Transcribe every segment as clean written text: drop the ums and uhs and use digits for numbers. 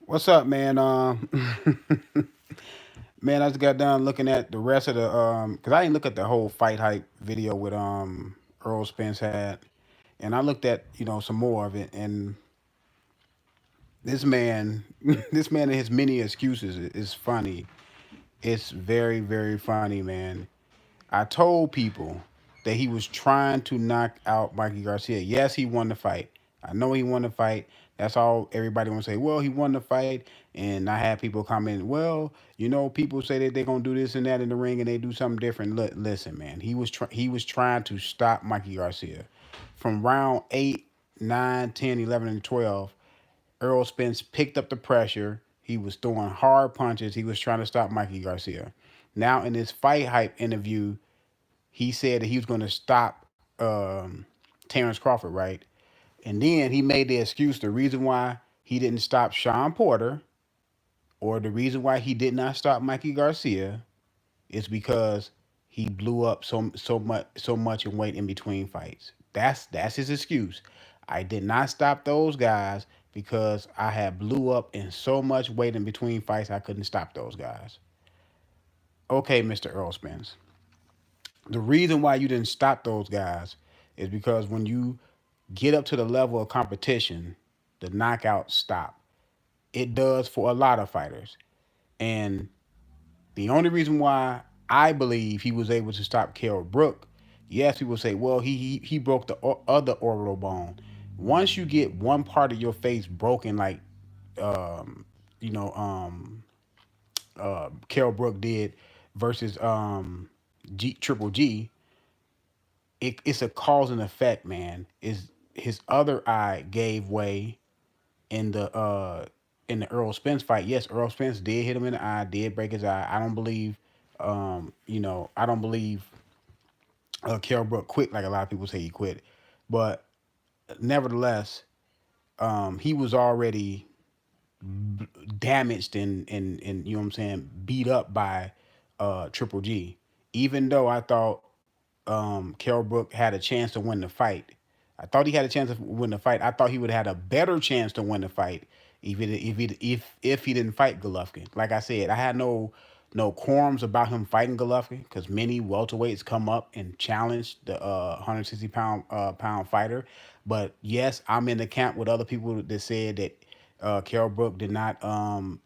What's up, man? Man, I just got done looking at the rest of the cause I didn't look at the whole fight hype video with Earl Spence had, and I looked at some more of it, and this man, this man and his many excuses is funny. It's very very funny, man. I told people that he was trying to knock out Mikey Garcia. Yes, he won the fight. I know he won the fight. That's all everybody want to say. Well, he won the fight, and I had people comment. Well, people say that they're gonna do this and that in the ring, and they do something different. Listen, man, he was trying to stop Mikey Garcia from round 8, 9, 10, 11, and 12. Errol Spence picked up the pressure. He was throwing hard punches. He was trying to stop Mikey Garcia. Now in this fight hype interview, he said that he was going to stop Terrence Crawford, right? And then he made the excuse the reason why he didn't stop Sean Porter or the reason why he did not stop Mikey Garcia is because he blew up so much in weight in between fights. That's his excuse. I did not stop those guys because I had blew up in so much weight in between fights I couldn't stop those guys. Okay, Mr. Earl Spence. The reason why you didn't stop those guys is because when you get up to the level of competition, the knockouts stop. It does for a lot of fighters. And the only reason why I believe he was able to stop Kell Brook, yes, people say, well, he broke the other orbital bone. Once you get one part of your face broken, like um, you know, Kell Brook did versus Triple G, it's a cause and effect, man. Is his other eye gave way in the Earl Spence fight. Yes, Earl Spence did hit him in the eye, did break his eye. I don't believe I don't believe Kell Brook quit like a lot of people say he quit. But nevertheless, he was already damaged and you know what I'm saying, beat up by Triple G. Even though I thought Kell Brook had a chance to win the fight. I thought he had a chance to win the fight. I thought he would have had a better chance to win the fight if he didn't fight Golovkin. Like I said, I had no qualms about him fighting Golovkin because many welterweights come up and challenge the 160 pound fighter. But yes, I'm in the camp with other people that said that Kell Brook did not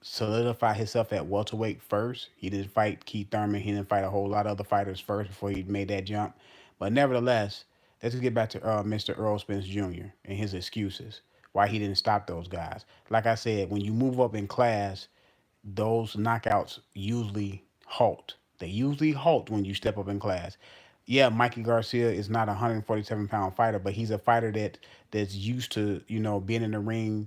solidify himself at welterweight first. He didn't fight Keith Thurman. He didn't fight a whole lot of other fighters first before he made that jump. But nevertheless, let's just get back to Mr. Earl Spence Jr. and his excuses why he didn't stop those guys. Like I said, when you move up in class, those knockouts usually halt. They usually halt when you step up in class. Yeah, Mikey Garcia is not a 147-pound fighter, but he's a fighter that's used to being in the ring,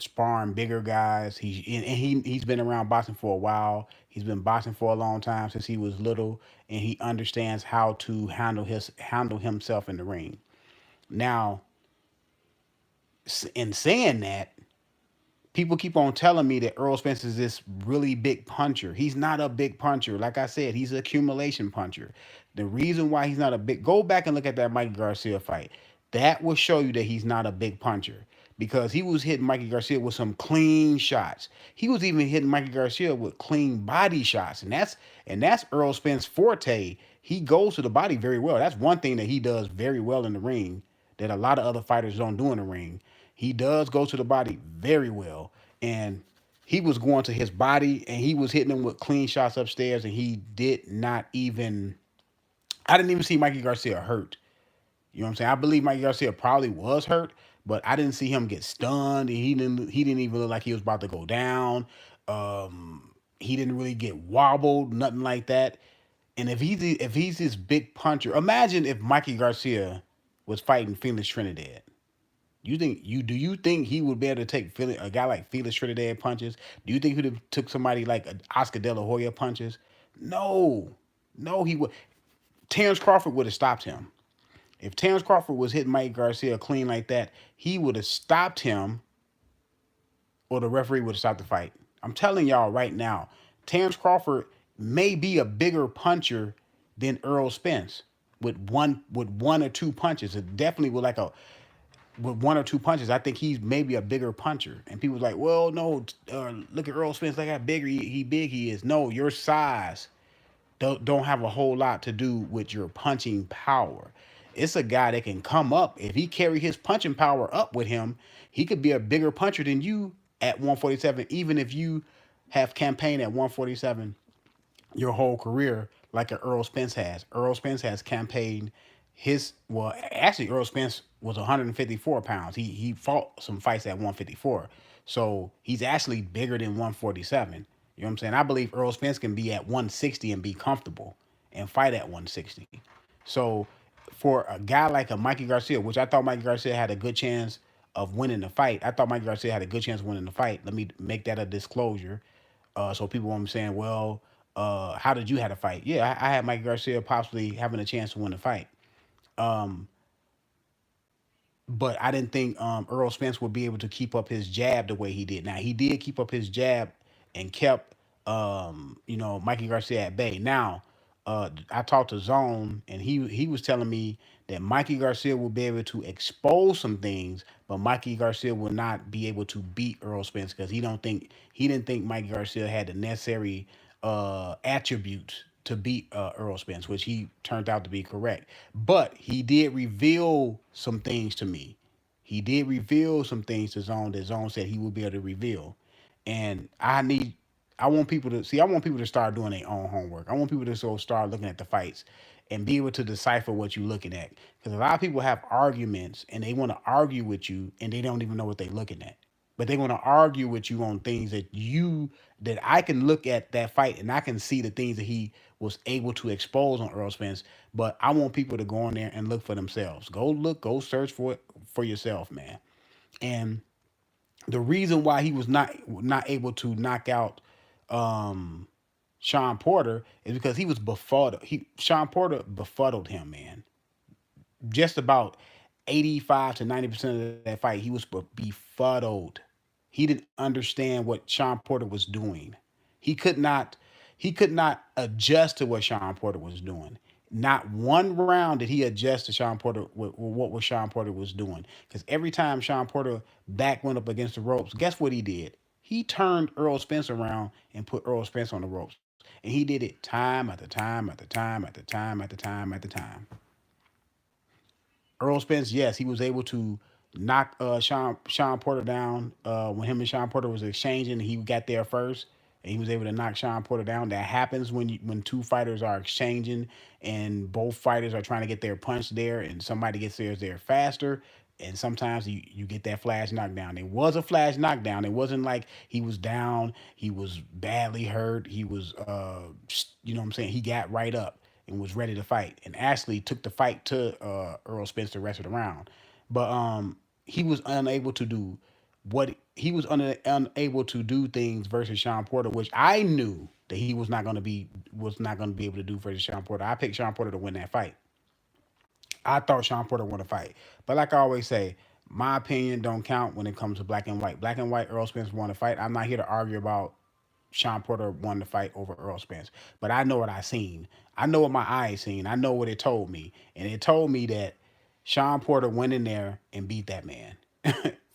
sparring bigger guys. He's been around boxing for a while. He's been boxing for a long time since he was little, and he understands how to handle himself in the ring. Now, in saying that, people keep on telling me that Earl Spence is this really big puncher. He's not a big puncher. Like I said, he's an accumulation puncher. The reason why he's not a big, go back and look at that Mikey Garcia fight. That will show you that he's not a big puncher because he was hitting Mikey Garcia with some clean shots. He was even hitting Mikey Garcia with clean body shots, and that's Earl Spence's forte. He goes to the body very well. That's one thing that he does very well in the ring that a lot of other fighters don't do in the ring. He does go to the body very well. And he was going to his body and he was hitting him with clean shots upstairs. And he did not even, I didn't even see Mikey Garcia hurt. You know what I'm saying? I believe Mikey Garcia probably was hurt, but I didn't see him get stunned. And he didn't even look like he was about to go down. He didn't really get wobbled, nothing like that. And if he's this big puncher, imagine if Mikey Garcia was fighting Felix Trinidad. Do you think he would be able to take a guy like Felix Trinidad punches? Do you think he would have took somebody like Oscar De La Hoya punches? No, no, he would. Terrence Crawford would have stopped him. If Terrence Crawford was hitting Mike Garcia clean like that, he would have stopped him, or the referee would have stopped the fight. I'm telling y'all right now, Terrence Crawford may be a bigger puncher than Earl Spence with one or two punches. It definitely with like a with one or two punches. I think he's maybe a bigger puncher. And people's like, well, no, look at Earl Spence, like how bigger he big he is. No, your size don't have a whole lot to do with your punching power. It's a guy that can come up. If he carry his punching power up with him, he could be a bigger puncher than you at 147, even if you have campaigned at 147 your whole career like an Earl Spence has. Earl Spence has campaigned his well, actually Earl Spence was 154 pounds. He fought some fights at 154. So he's actually bigger than 147. You know what I'm saying? I believe Earl Spence can be at 160 and be comfortable and fight at 160. So for a guy like a Mikey Garcia, which I thought Mikey Garcia had a good chance of winning the fight. I thought Mikey Garcia had a good chance of winning the fight. Let me make that a disclosure. So people won't be saying, well, how did you have a fight? Yeah, I had Mikey Garcia possibly having a chance to win the fight. Um, but I didn't think Earl Spence would be able to keep up his jab the way he did. Now he did keep up his jab and kept Mikey Garcia at bay. Now I talked to Zone and he was telling me that Mikey Garcia will be able to expose some things, but Mikey Garcia will not be able to beat Earl Spence because he didn't think Mikey Garcia had the necessary attributes to beat Earl Spence, which he turned out to be correct. But he did reveal some things to me. He did reveal some things to Zone that Zone said he would be able to reveal. And I want people to see. I want people to start doing their own homework. I want people to start looking at the fights and be able to decipher what you're looking at. Because a lot of people have arguments and they want to argue with you and they don't even know what they're looking at. But they want to argue with you on things that I can look at that fight and I can see the things that he was able to expose on Earl Spence. But I want people to go in there and look for themselves. Go search for it for yourself, man. And the reason why he was not able to knock out um, Sean Porter is because he was befuddled. Sean Porter befuddled him, man. Just about 85 to 90% of that fight, he was befuddled. He didn't understand what Sean Porter was doing. He could not he could not adjust to what Sean Porter was doing. Not one round did he adjust to Sean Porter what Sean Porter was doing. Because every time Sean Porter back went up against the ropes, guess what he did? He turned Earl Spence around and put Earl Spence on the ropes. And he did it time after time after time after time after time after time. Earl Spence, yes, he was able to knock Sean Porter down when him and Sean Porter was exchanging. He got there first, and he was able to knock Sean Porter down. That happens when two fighters are exchanging and both fighters are trying to get their punch there, and somebody gets theirs there faster. And sometimes you get that flash knockdown. It was a flash knockdown. It wasn't like he was down, he was badly hurt, he was you know what I'm saying, he got right up and was ready to fight and actually took the fight to Earl Spence the rest of the round. But he was unable to do what he was unable to do things versus Sean Porter, which I knew that he was not going to be able to do versus Sean Porter. I picked Sean Porter to win that fight. I thought Sean Porter won a fight. But like I always say, my opinion don't count when it comes to black and white. Black and white, Earl Spence won a fight. I'm not here to argue about Sean Porter won the fight over Earl Spence. But I know what I seen. I know what my eyes seen. I know what it told me. And it told me that Sean Porter went in there and beat that man.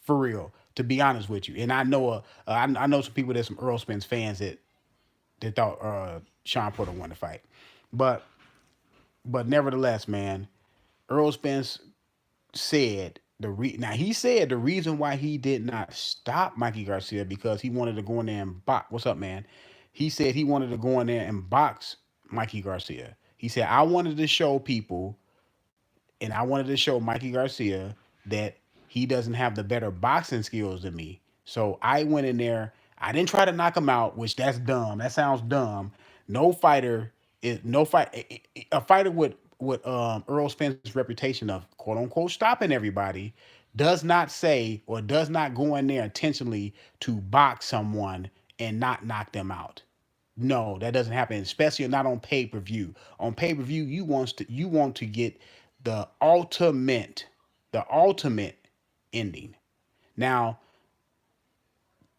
For real. To be honest with you. And I know some people that's some Earl Spence fans that thought Sean Porter won the fight. But nevertheless, man, Earl Spence said now he said the reason why he did not stop Mikey Garcia because he wanted to go in there and box. What's up, man? He said he wanted to go in there and box Mikey Garcia. He said I wanted to show people and I wanted to show Mikey Garcia that he doesn't have the better boxing skills than me. So I went in there. I didn't try to knock him out, which that's dumb. That sounds dumb. No fighter is no fight. A fighter with Earl Spence's reputation of quote unquote stopping everybody does not say or does not go in there intentionally to box someone and not knock them out. No, that doesn't happen, especially not on pay-per-view. On pay-per-view, you want to get the ultimate ending. Now,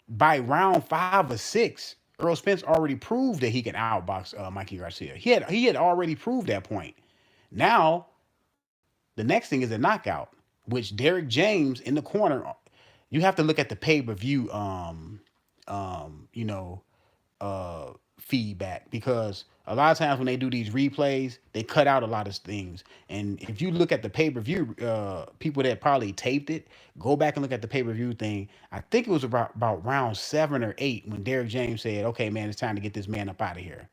by round 5 or 6, Earl Spence already proved that he can outbox Mikey Garcia. He had already proved that point. Now, the next thing is a knockout. which Derrick James in the corner. You have to look at the pay per view. You know, feedback, because a lot of times when they do these replays, they cut out a lot of things. And if you look at the pay per view, people that probably taped it, go back and look at the pay per view thing. I think it was about round 7 or 8 when Derrick James said, "Okay, man, it's time to get this man up out of here."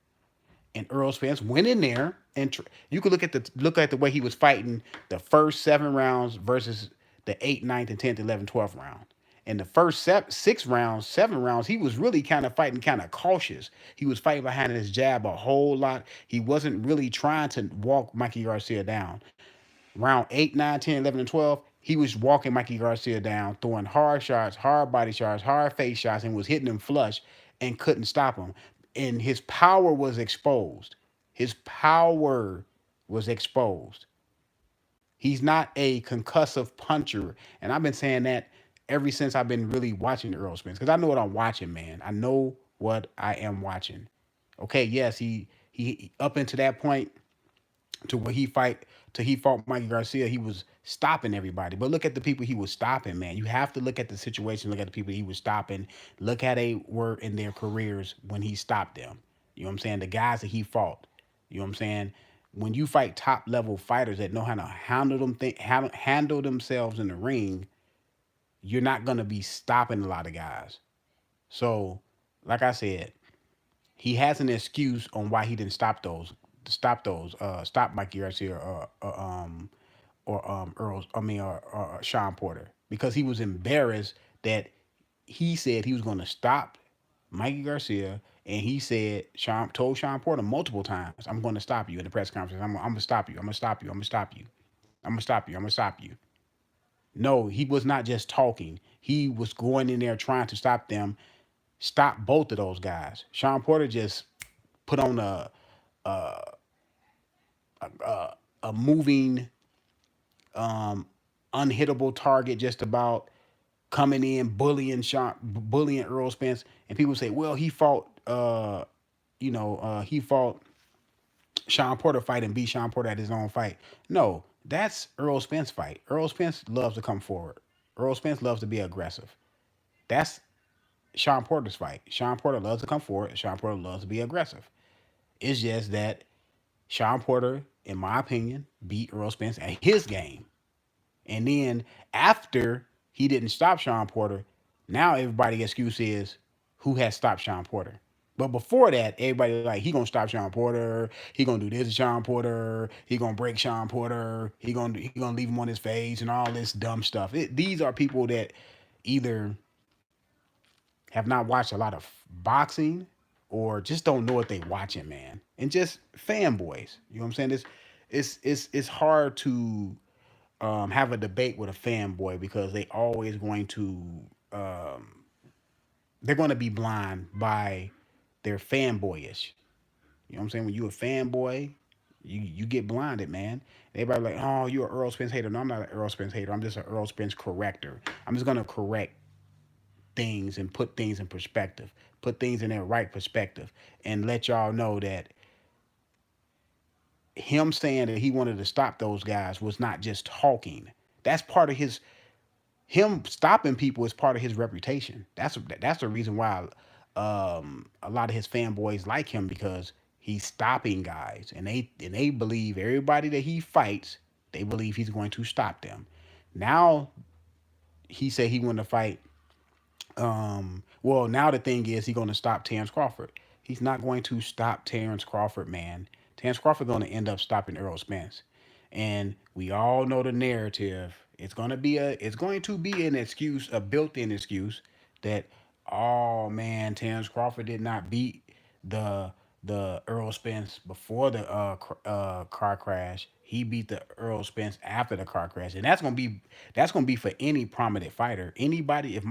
And Errol Spence went in there, and you could look at the way he was fighting the first 7 rounds versus the 8th, ninth, and 10th, 11th, 12th round. In the first 6 rounds, 7 rounds, he was really kind of fighting kind of cautious. He was fighting behind his jab a whole lot. He wasn't really trying to walk Mikey Garcia down. Round 8, 9, 10, 11, and 12, he was walking Mikey Garcia down, throwing hard shots, hard body shots, hard face shots, and was hitting him flush and couldn't stop him. And his power was exposed. His power was exposed. He's not a concussive puncher. And I've been saying that ever since I've been really watching Earl Spence, because I know what I'm watching, man. I know what I am watching. Okay, yes, he up into that point to where he fought Mikey Garcia, he was stopping everybody. But look at the people he was stopping, man. You have to look at the situation, look at the people he was stopping, look how they were in their careers when he stopped them. You know what I'm saying? The guys that he fought. You know what I'm saying? When you fight top level fighters that know how to handle themselves in the ring, you're not gonna be stopping a lot of guys. So, like I said, he has an excuse on why he didn't stop Mikey Garcia or Earl, I mean, or Sean Porter, because he was embarrassed that he said he was going to stop Mikey Garcia, and he said told Sean Porter multiple times, "I'm going to stop you," in the press conference. I'm going to stop you. I'm going to stop you. I'm going to stop you. I'm going to stop you. I'm going to stop you. No, he was not just talking. He was going in there trying to stop them, stop both of those guys. Sean Porter just put on a moving, unhittable target, just about coming in, bullying Earl Spence. And people say, well, he fought, he fought Sean Porter fight and beat Sean Porter at his own fight. No, that's Earl Spence fight. Earl Spence loves to come forward. Earl Spence loves to be aggressive. That's Sean Porter's fight. Sean Porter loves to come forward. Sean Porter loves to be aggressive. It's just that Sean Porter, in my opinion, beat Errol Spence at his game. And then after he didn't stop Sean Porter, now everybody's excuse is who has stopped Sean Porter. But before that, everybody like, he gonna stop Sean Porter. He gonna do this to Sean Porter. He gonna break Sean Porter. He gonna leave him on his face and all this dumb stuff. These are people that either have not watched a lot of boxing or just don't know what they watching, man. And just fanboys. You know what I'm saying? It's hard to have a debate with a fanboy, because they always going to they're going to be blind by their fanboyish. You know what I'm saying? When you a fanboy, you get blinded, man. Everybody like, oh, you're an Earl Spence hater. No, I'm not an Earl Spence hater. I'm just an Earl Spence corrector. I'm just gonna correct things and put things in perspective, put things in their right perspective, and let y'all know that him saying that he wanted to stop those guys was not just talking. That's part of him stopping people is part of his reputation. That's the reason why a lot of his fanboys like him, because he's stopping guys, and they believe everybody that he fights, they believe he's going to stop them. Now he said he wanted to fight. Well, now the thing is, he's going to stop Terrence Crawford. He's not going to stop Terrence Crawford, man. Terrence Crawford going to end up stopping Errol Spence, and we all know the narrative. It's going to be an excuse, a built-in excuse that, oh man, Terrence Crawford did not beat the Errol Spence before the car crash. He beat the Errol Spence after the car crash, and that's gonna be for any prominent fighter. Anybody, if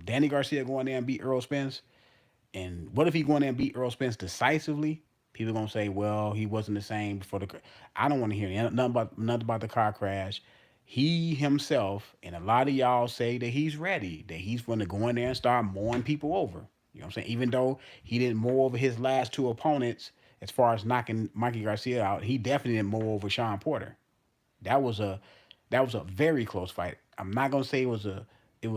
Danny Garcia go in there and beat Errol Spence, and what if he go in there and beat Errol Spence decisively? People gonna say, well, he wasn't the same before the. I don't want to hear nothing about the car crash. He himself and a lot of y'all say that he's ready, that he's going to go in there and start mowing people over. You know what I'm saying? Even though he didn't mow over his last two opponents, as far as knocking Mikey Garcia out, he definitely didn't mow over Sean Porter. That was a That was a very close fight. I'm not gonna say it was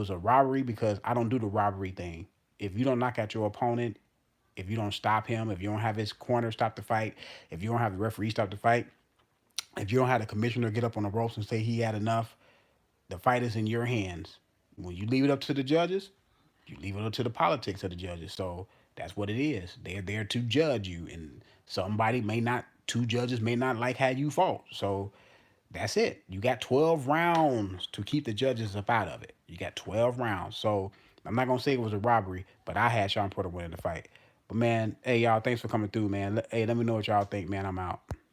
a robbery because I don't do the robbery thing. If you don't knock out your opponent, if you don't stop him, if you don't have his corner stop the fight, if you don't have the referee stop the fight, if you don't have the commissioner get up on the ropes and say he had enough, the fight is in your hands. When you leave it up to the judges, you leave it up to the politics of the judges. So that's what it is. They're there to judge you, and somebody may not, two judges may not like how you fought. So that's it. You got 12 rounds to keep the judges up out of it. You got 12 rounds. So I'm not gonna say it was a robbery, but I had Sean Porter winning the fight. But man, hey y'all, thanks for coming through, man. Hey, let me know what y'all think, man. I'm out.